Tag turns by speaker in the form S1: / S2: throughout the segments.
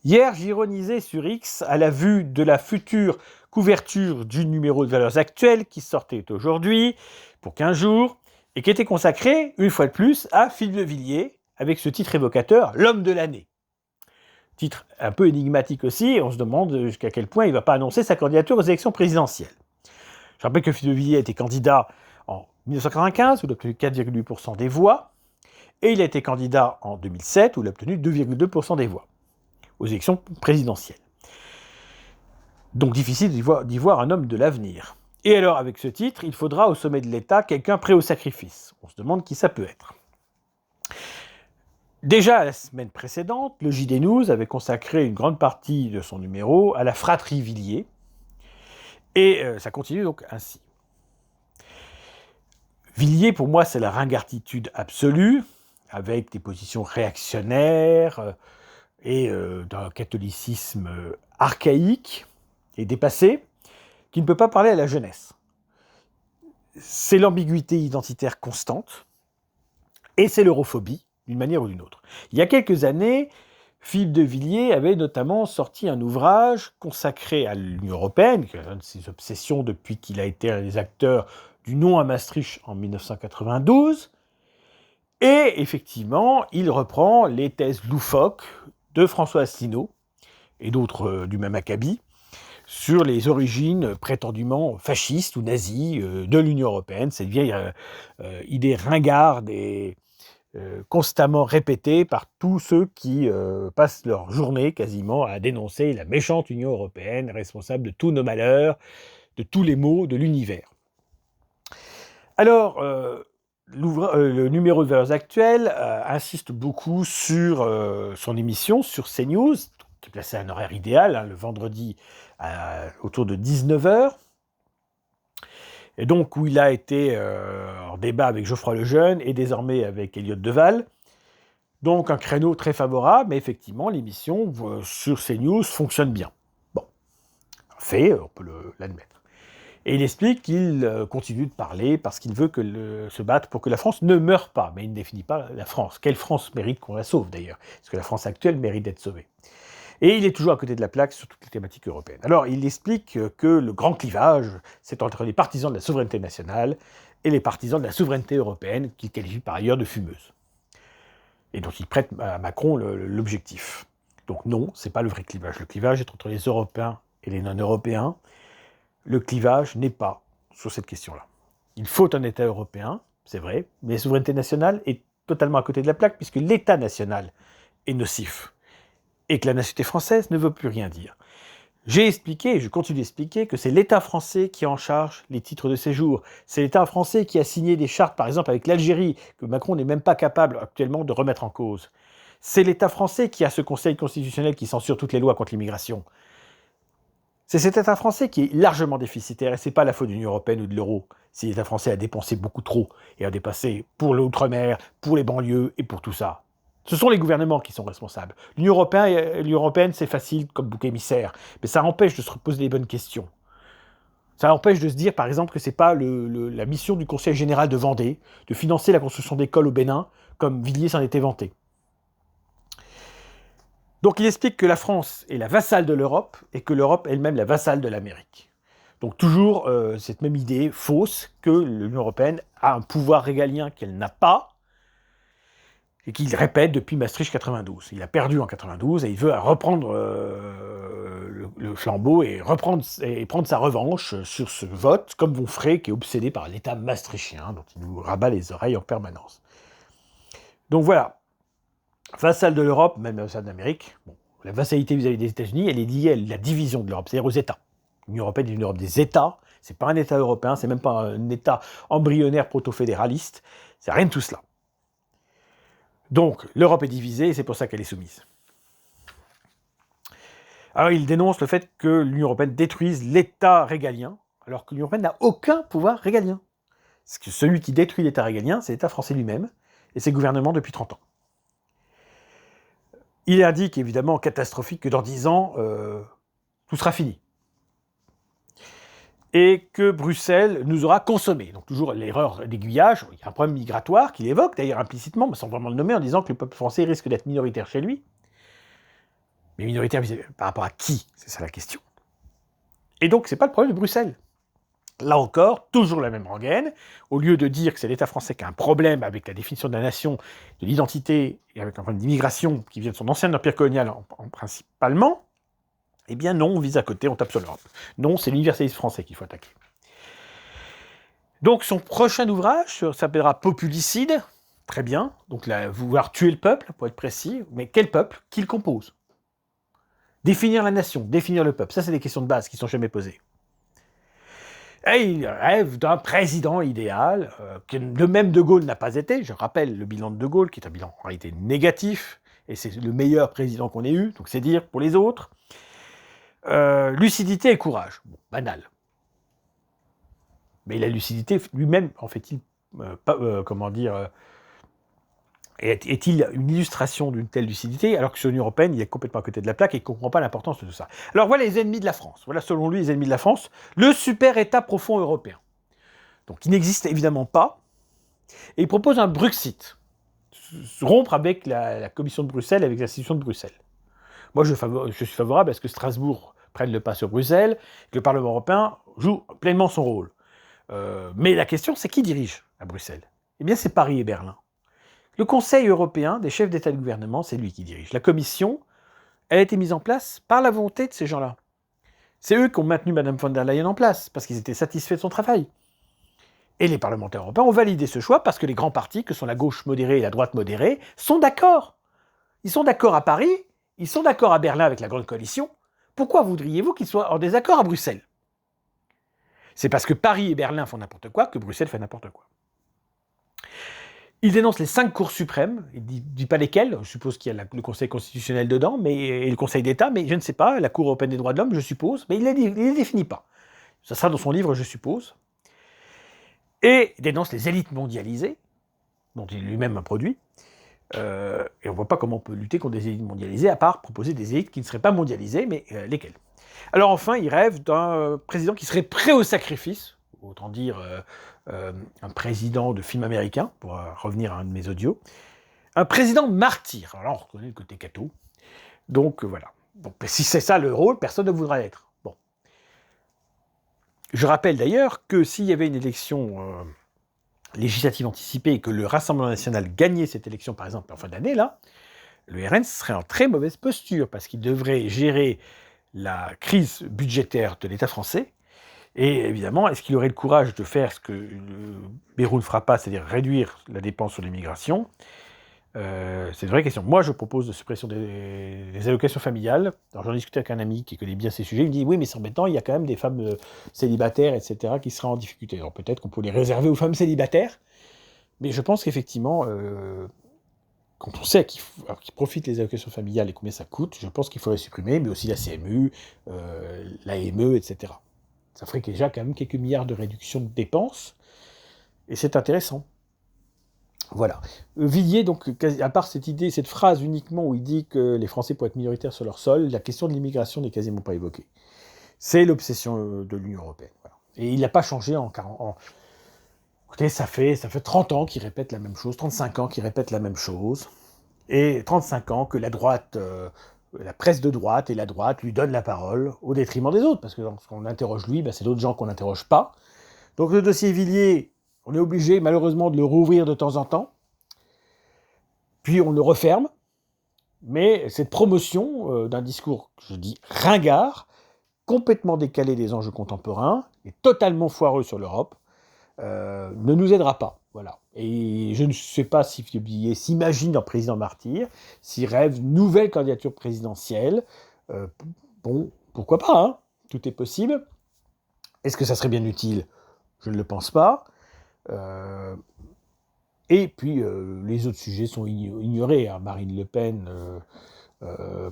S1: Hier, j'ironisais sur X à la vue de la future couverture du numéro de Valeurs Actuelles qui sortait aujourd'hui pour 15 jours et qui était consacré, une fois de plus, à Philippe de Villiers avec ce titre évocateur, l'homme de l'année. Titre un peu énigmatique aussi, et on se demande jusqu'à quel point il ne va pas annoncer sa candidature aux élections présidentielles. Je rappelle que Philippe de Villiers a été candidat en 1995, où il a obtenu 4,8% des voix, et il a été candidat en 2007, où il a obtenu 2,2% des voix aux élections présidentielles. Donc difficile d'y voir un homme de l'avenir. Et alors, avec ce titre, il faudra au sommet de l'État quelqu'un prêt au sacrifice. On se demande qui ça peut être. Déjà, la semaine précédente, le JD News avait consacré une grande partie de son numéro à la fratrie Villiers. Et ça continue donc ainsi. Villiers, pour moi, c'est la ringartitude absolue, avec des positions réactionnaires et d'un catholicisme archaïque et dépassé, qui ne peut pas parler à la jeunesse. C'est l'ambiguïté identitaire constante, et c'est l'europhobie, d'une manière ou d'une autre. Il y a quelques années, Philippe de Villiers avait notamment sorti un ouvrage consacré à l'Union européenne, qui est une de ses obsessions depuis qu'il a été un des acteurs du non à Maastricht en 1992, et effectivement, il reprend les thèses loufoques de François Asselineau et d'autres du même acabit sur les origines prétendument fascistes ou nazies de l'Union européenne, cette vieille idée ringarde et constamment répétée par tous ceux qui passent leur journée quasiment à dénoncer la méchante Union européenne, responsable de tous nos malheurs, de tous les maux de l'univers. Alors, le numéro de Valeurs Actuelles insiste beaucoup sur son émission, sur CNews, qui est placée à un horaire idéal, le vendredi autour de 19h. Et donc, où il a été en débat avec Geoffroy Lejeune et désormais avec Elliott Deval. Donc, un créneau très favorable, mais effectivement, l'émission sur CNews fonctionne bien. Bon, fait, on peut l'admettre. Et il explique qu'il continue de parler parce qu'il veut se battre pour que la France ne meure pas. Mais il ne définit pas la France. Quelle France mérite qu'on la sauve, d'ailleurs? Est-ce que la France actuelle mérite d'être sauvée? Et il est toujours à côté de la plaque sur toutes les thématiques européennes. Alors, il explique que le grand clivage, c'est entre les partisans de la souveraineté nationale et les partisans de la souveraineté européenne, qu'il qualifie par ailleurs de fumeuse. Et dont il prête à Macron l'objectif. Donc non, c'est pas le vrai clivage. Le clivage est entre les Européens et les non-Européens. Le clivage n'est pas sur cette question-là. Il faut un État européen, c'est vrai, mais la souveraineté nationale est totalement à côté de la plaque, puisque l'État national est nocif. Et que la nationalité française ne veut plus rien dire. J'ai expliqué, et je continue d'expliquer, que c'est l'État français qui est en charge les titres de séjour. C'est l'État français qui a signé des chartes, par exemple avec l'Algérie, que Macron n'est même pas capable actuellement de remettre en cause. C'est l'État français qui a ce Conseil constitutionnel qui censure toutes les lois contre l'immigration. C'est cet État français qui est largement déficitaire, et ce n'est pas la faute de l'Union européenne ou de l'euro. Si l'État français a dépensé beaucoup trop, et a dépassé pour l'outre-mer, pour les banlieues, et pour tout ça. Ce sont les gouvernements qui sont responsables. L'Union européenne, c'est facile comme bouc émissaire, mais ça empêche de se poser les bonnes questions. Ça empêche de se dire, par exemple, que ce n'est pas la mission du Conseil général de Vendée de financer la construction d'écoles au Bénin, comme Villiers s'en était vanté. Donc il explique que la France est la vassale de l'Europe et que l'Europe est elle-même la vassale de l'Amérique. Donc toujours cette même idée fausse que l'Union européenne a un pouvoir régalien qu'elle n'a pas et qu'il répète depuis Maastricht 92. Il a perdu en 92 et il veut reprendre le flambeau et prendre sa revanche sur ce vote, comme Onfray qui est obsédé par l'État maastrichtien dont il nous rabat les oreilles en permanence. Donc voilà. Vassale de l'Europe, même vassale d'Amérique, bon, la vassalité vis-à-vis des États-Unis, elle est liée à la division de l'Europe, c'est-à-dire aux États. L'Union européenne est une Europe des États, c'est pas un État européen, c'est même pas un État embryonnaire proto-fédéraliste, c'est rien de tout cela. Donc, l'Europe est divisée et c'est pour ça qu'elle est soumise. Alors, il dénonce le fait que l'Union européenne détruise l'État régalien, alors que l'Union européenne n'a aucun pouvoir régalien. Parce que celui qui détruit l'État régalien, c'est l'État français lui-même et ses gouvernements depuis 30 ans. Il indique évidemment catastrophique que dans 10 ans, tout sera fini. Et que Bruxelles nous aura consommés. Donc toujours l'erreur d'aiguillage, il y a un problème migratoire qu'il évoque d'ailleurs implicitement, mais sans vraiment le nommer, en disant que le peuple français risque d'être minoritaire chez lui. Mais minoritaire par rapport à qui? C'est ça la question. Et donc, c'est pas le problème de Bruxelles. Là encore, toujours la même rengaine. Au lieu de dire que c'est l'État français qui a un problème avec la définition de la nation, de l'identité, et avec un problème d'immigration qui vient de son ancien empire colonial principalement, eh bien non, on vise à côté, on tape sur l'Europe. Non, c'est l'universalisme français qu'il faut attaquer. Donc son prochain ouvrage s'appellera Populicide, très bien, donc là, vouloir tuer le peuple, pour être précis, mais quel peuple? Qui le compose? Définir la nation, définir le peuple, ça c'est des questions de base qui ne sont jamais posées. Et il rêve d'un président idéal, que le même De Gaulle n'a pas été. Je rappelle le bilan de De Gaulle, qui est un bilan en réalité négatif, et c'est le meilleur président qu'on ait eu, donc c'est dire pour les autres. Lucidité et courage, bon, banal. Mais la lucidité, lui-même, en fait-il, est-il une illustration d'une telle lucidité, alors que sur l'Union européenne, il est complètement à côté de la plaque et il ne comprend pas l'importance de tout ça. Alors voilà les ennemis de la France. Voilà, selon lui, les ennemis de la France. Le super-État profond européen. Donc, il n'existe évidemment pas. Et il propose un Bruxit. Rompre avec la Commission de Bruxelles, avec l'institution de Bruxelles. Moi, je suis favorable à ce que Strasbourg prenne le pas sur Bruxelles, que le Parlement européen joue pleinement son rôle. Mais la question, c'est qui dirige à Bruxelles? Eh bien, c'est Paris et Berlin. Le Conseil européen des chefs d'État et de gouvernement, c'est lui qui dirige. La Commission, elle a été mise en place par la volonté de ces gens-là. C'est eux qui ont maintenu Mme von der Leyen en place, parce qu'ils étaient satisfaits de son travail. Et les parlementaires européens ont validé ce choix parce que les grands partis, que sont la gauche modérée et la droite modérée, sont d'accord. Ils sont d'accord à Paris, ils sont d'accord à Berlin avec la grande coalition. Pourquoi voudriez-vous qu'ils soient en désaccord à Bruxelles? C'est parce que Paris et Berlin font n'importe quoi que Bruxelles fait n'importe quoi. Il dénonce les 5 cours suprêmes, il ne dit pas lesquelles, je suppose qu'il y a le Conseil constitutionnel dedans, et le Conseil d'État, mais je ne sais pas, la Cour européenne des droits de l'homme, je suppose, mais il ne les définit pas. Ça sera dans son livre, je suppose. Et dénonce les élites mondialisées, dont il est lui-même un produit, et on ne voit pas comment on peut lutter contre des élites mondialisées, à part proposer des élites qui ne seraient pas mondialisées, mais lesquelles? Alors enfin, il rêve d'un président qui serait prêt au sacrifice, autant dire un président de film américain, pour revenir à un de mes audios, un président martyr. Alors là, on reconnaît le côté catho. Donc voilà. Donc, si c'est ça le rôle, personne ne voudra l'être. Bon. Je rappelle d'ailleurs que s'il y avait une élection législative anticipée et que le Rassemblement national gagnait cette élection, par exemple, en fin d'année, là, le RN serait en très mauvaise posture, parce qu'il devrait gérer la crise budgétaire de l'État français. Et évidemment, est-ce qu'il aurait le courage de faire ce que le Bayrou ne fera pas, c'est-à-dire réduire la dépense sur l'immigration? C'est une vraie question. Moi, je propose de suppression des allocations familiales. Alors, j'en discutais avec un ami qui connaît bien ces sujets. Il me dit, oui, mais c'est embêtant, il y a quand même des femmes célibataires, etc., qui seraient en difficulté. Alors, peut-être qu'on peut les réserver aux femmes célibataires, mais je pense qu'effectivement, quand on sait qu'ils profitent les allocations familiales et combien ça coûte, je pense qu'il faudrait supprimer, mais aussi la CMU, l'AME, etc. Ça ferait déjà quand même quelques milliards de réduction de dépenses, et c'est intéressant. Voilà. Villiers, donc, à part cette idée, cette phrase uniquement où il dit que les Français pourraient être minoritaires sur leur sol, la question de l'immigration n'est quasiment pas évoquée. C'est l'obsession de l'Union européenne. Voilà. Et il n'a pas changé en 40 ans. Écoutez, ça fait 30 ans qu'il répète la même chose, 35 ans qu'il répète la même chose, et 35 ans que la droite, la presse de droite et la droite lui donnent la parole au détriment des autres, parce que lorsqu'on interroge lui, c'est d'autres gens qu'on n'interroge pas. Donc le dossier Villiers, on est obligé malheureusement de le rouvrir de temps en temps, puis on le referme, mais cette promotion d'un discours, je dis ringard, complètement décalé des enjeux contemporains, et totalement foireux sur l'Europe, ne nous aidera pas. Voilà. Et je ne sais pas si Villiers s'imagine en président martyr, s'il rêve nouvelle candidature présidentielle. Bon, pourquoi pas, hein, tout est possible. Est-ce que ça serait bien utile? Je ne le pense pas. Et puis, les autres sujets sont ignorés. Hein. Marine Le Pen,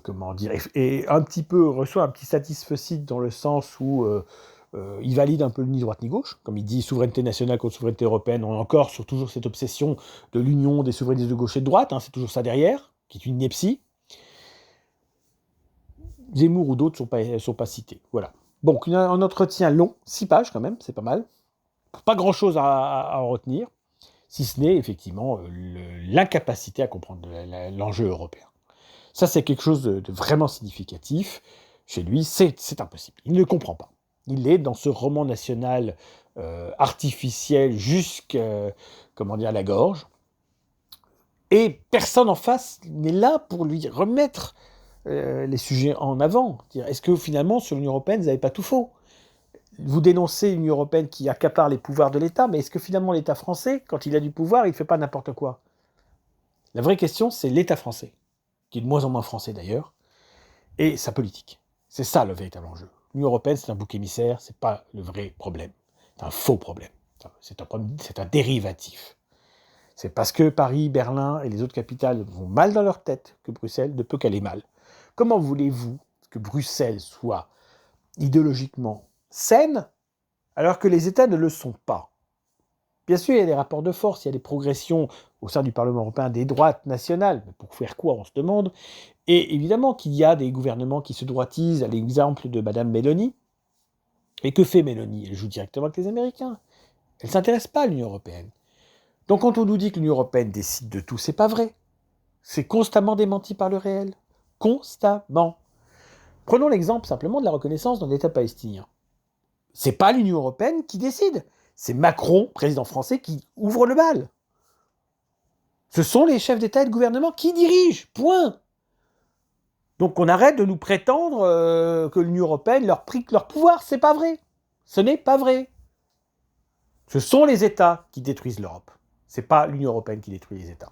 S1: comment dire, et un petit peu reçoit un petit satisfecit dans le sens où il valide un peu ni droite ni gauche. Comme il dit souveraineté nationale contre souveraineté européenne, on est encore sur toujours cette obsession de l'union des souverainistes de gauche et de droite. Hein, c'est toujours ça derrière, qui est une ineptie. Zemmour ou d'autres sont pas cités. Voilà. Bon, un entretien long, 6 pages quand même, c'est pas mal. Pas grand-chose à en retenir, si ce n'est effectivement l'incapacité à comprendre l'enjeu européen. Ça, c'est quelque chose de vraiment significatif. Chez lui, c'est impossible. Il ne comprend pas. Il est dans ce roman national artificiel jusqu'à, comment dire, la gorge. Et personne en face n'est là pour lui remettre les sujets en avant. Est-ce que finalement, sur l'Union européenne, vous n'avez pas tout faux? Vous dénoncez l'Union européenne qui accapare les pouvoirs de l'État, mais est-ce que finalement l'État français, quand il a du pouvoir, il ne fait pas n'importe quoi? La vraie question, c'est l'État français, qui est de moins en moins français d'ailleurs, et sa politique. C'est ça le véritable enjeu. L'Union européenne, c'est un bouc émissaire, c'est pas le vrai problème. C'est un faux problème. C'est un dérivatif. C'est parce que Paris, Berlin et les autres capitales vont mal dans leur tête que Bruxelles ne peut qu'aller mal. Comment voulez-vous que Bruxelles soit idéologiquement saine alors que les États ne le sont pas? Bien sûr, il y a des rapports de force, il y a des progressions au sein du Parlement européen des droites nationales, mais pour faire quoi, on se demande. Et évidemment qu'il y a des gouvernements qui se droitisent, à l'exemple de Madame Meloni. Et que fait Meloni? Elle joue directement avec les Américains. Elle ne s'intéresse pas à l'Union européenne. Donc quand on nous dit que l'Union européenne décide de tout, c'est pas vrai. C'est constamment démenti par le réel. Constamment. Prenons l'exemple simplement de la reconnaissance d'un État palestinien. C'est pas l'Union européenne qui décide. C'est Macron, président français, qui ouvre le bal. Ce sont les chefs d'État et de gouvernement qui dirigent. Point. Donc on arrête de nous prétendre que l'Union européenne leur prive leur pouvoir. C'est pas vrai. Ce n'est pas vrai. Ce sont les États qui détruisent l'Europe. C'est pas l'Union européenne qui détruit les États.